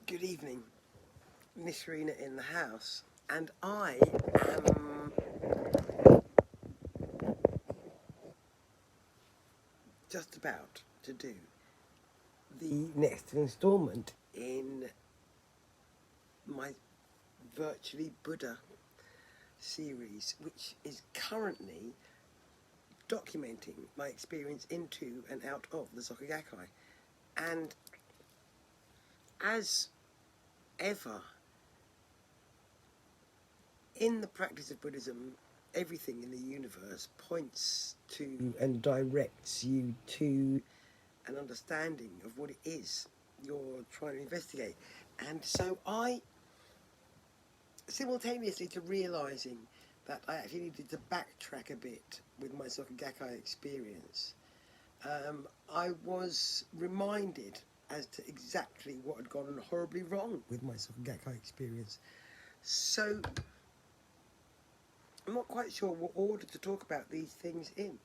Good evening, Nisrina in the house, and I am just about to do the next instalment in my Virtually Buddha series, which is currently documenting my experience into and out of the Soka Gakkai. And as ever, in the practice of Buddhism, everything in the universe points to and directs you to an understanding of what it is you're trying to investigate. And so I, simultaneously to realising that I actually needed to backtrack a bit with my Soka Gakkai experience, I was reminded as to exactly what had gone horribly wrong with my Soka Gakkai experience. So I'm not quite sure what order to talk about these things in.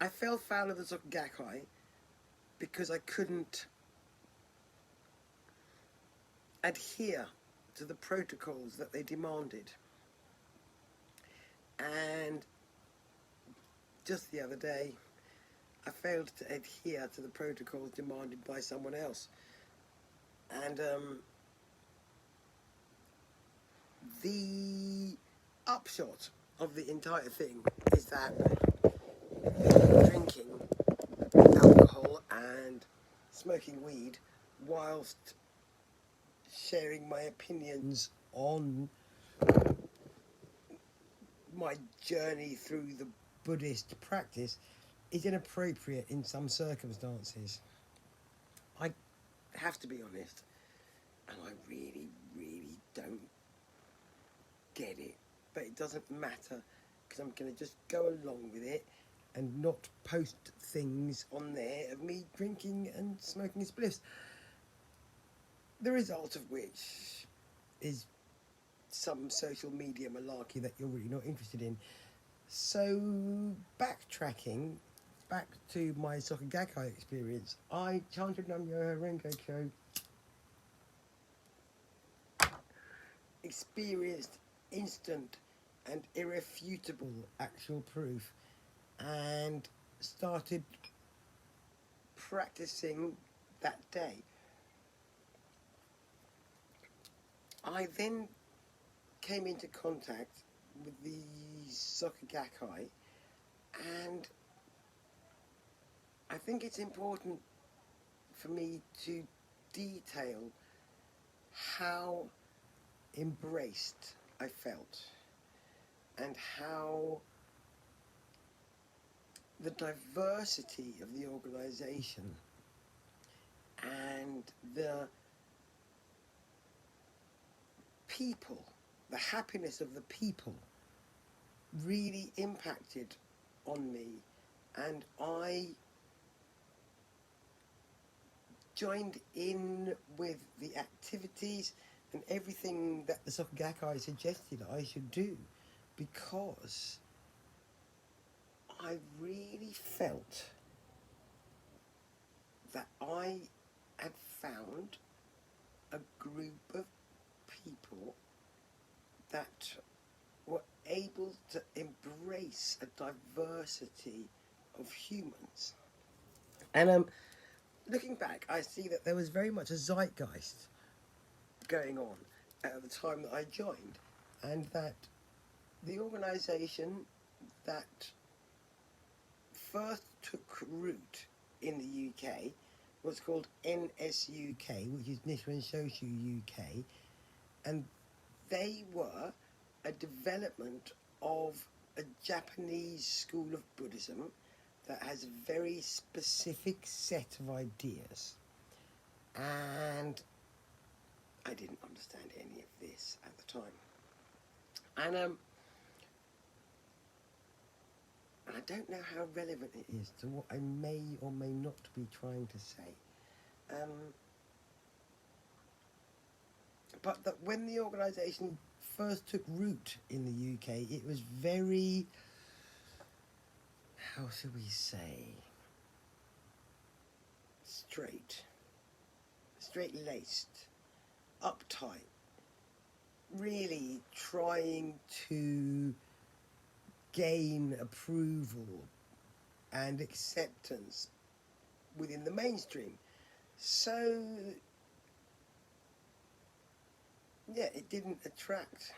I fell foul of the Soka Gakkai because I couldn't adhere to the protocols that they demanded. And just the other day, I failed to adhere to the protocols demanded by someone else. And the upshot of the entire thing is that drinking alcohol and smoking weed whilst sharing my opinions on my journey through the Buddhist practice is inappropriate in some circumstances. I have to be honest, and I really, really don't get it, but it doesn't matter because I'm going to just go along with it and not post things on there of me drinking and smoking spliffs. The result of which is some social media malarkey that you're really not interested in. So, backtracking back to my Soka Gakkai experience, I chanted Nam-myoho Renge Kyo, experienced instant and irrefutable actual proof, and started practicing that day. I then came into contact with the Soka Gakkai, and I think it's important for me to detail how embraced I felt and how the diversity of the organisation and the people, the happiness of the people really impacted on me, and I joined in with the activities and everything that the Soka Gakkai suggested I should do, because I really felt that I had found a group of people that were able to embrace a diversity of humans. And looking back, I see that there was very much a zeitgeist going on at the time that I joined, and that the organisation that first took root in the UK was called NSUK, which is Nichiren Shoshu UK, and they were a development of a Japanese school of Buddhism that has a very specific set of ideas. And I didn't understand any of this at the time. And I don't know how relevant it is to what I may or may not be trying to say. But that when the organisation first took root in the UK, it was very, how should we say, straight. straight-laced, uptight, really trying to gain approval and acceptance within the mainstream. So, yeah, it didn't attract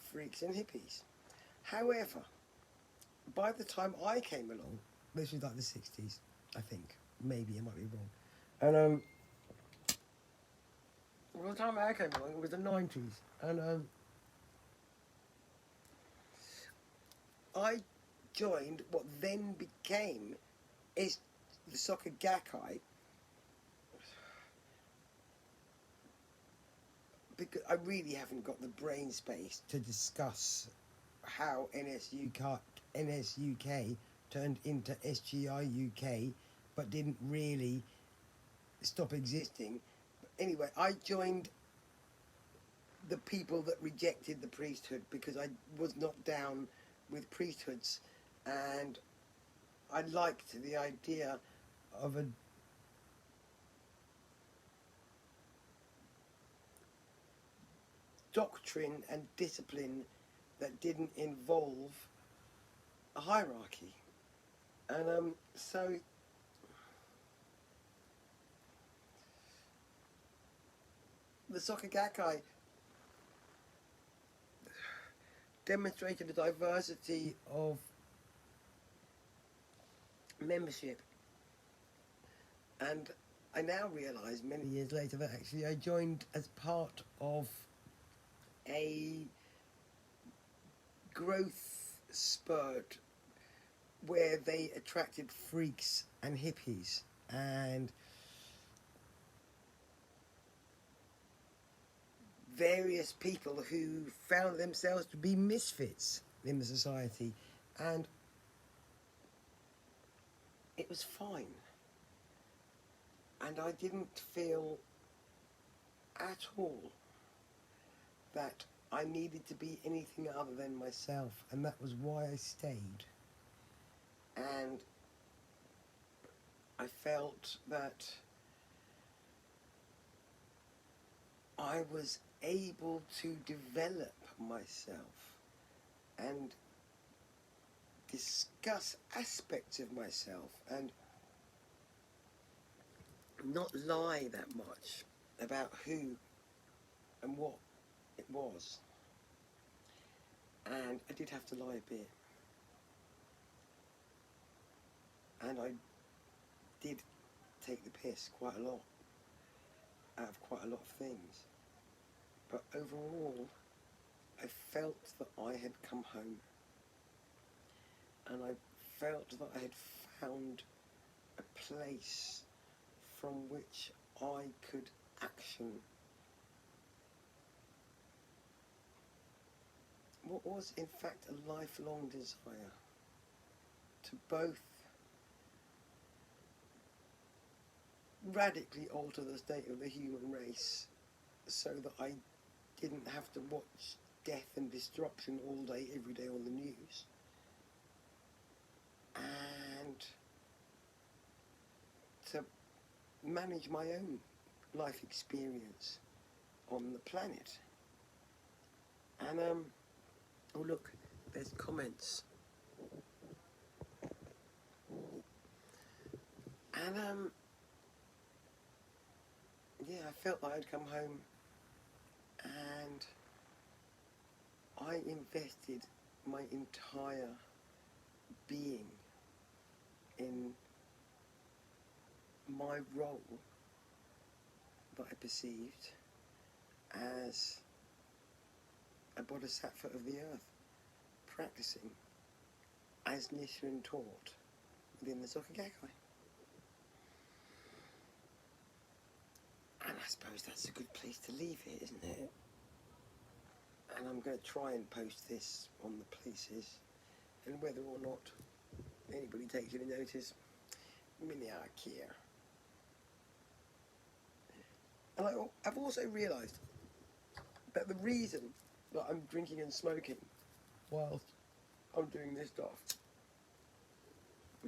freaks and hippies. However, by the time I came along, this was like the 60s, I think. Maybe I might be wrong. And by the time I came along, it was the 90s. And I joined what then became is the Soka Gakkai, because I really haven't got the brain space to discuss how NSUK turned into SGI UK, but didn't really stop existing. But anyway, I joined the people that rejected the priesthood because I was not down with priesthoods, and I liked the idea of a doctrine and discipline that didn't involve a hierarchy. And so the Soka Gakkai demonstrated a diversity of membership, and I now realise many years later that actually I joined as part of a growth spurt where they attracted freaks and hippies and various people who found themselves to be misfits in the society, and it was fine. And I didn't feel at all that I needed to be anything other than myself, and that was why I stayed. And I felt that I was able to develop myself and discuss aspects of myself and not lie that much about who and what it was. And I did have to lie a bit. And I did take the piss quite a lot out of quite a lot of things. But overall, I felt that I had come home. And I felt that I had found a place from which I could action what was in fact a lifelong desire to both radically alter the state of the human race so that I didn't have to watch death and destruction all day, every day on the news, and to manage my own life experience on the planet. And oh look, there's comments. And yeah, I felt like I'd come home, and I invested my entire being in my role that I perceived as a bodhisattva of the earth, practicing as Nichiren taught within the Soka Gakkai. And I suppose that's a good place to leave it, isn't it? And I'm going to try and post this on the places, and whether or not anybody takes any notice, many I care. And I've also realised that the reason that I'm drinking and smoking whilst I'm doing this stuff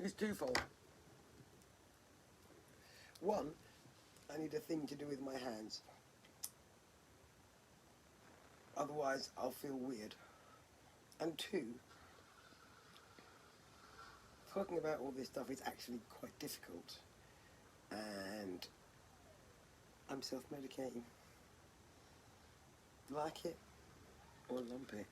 is twofold. One, I need a thing to do with my hands. Otherwise, I'll feel weird. And two, talking about all this stuff is actually quite difficult. And I'm self-medicating. Like it or lump it.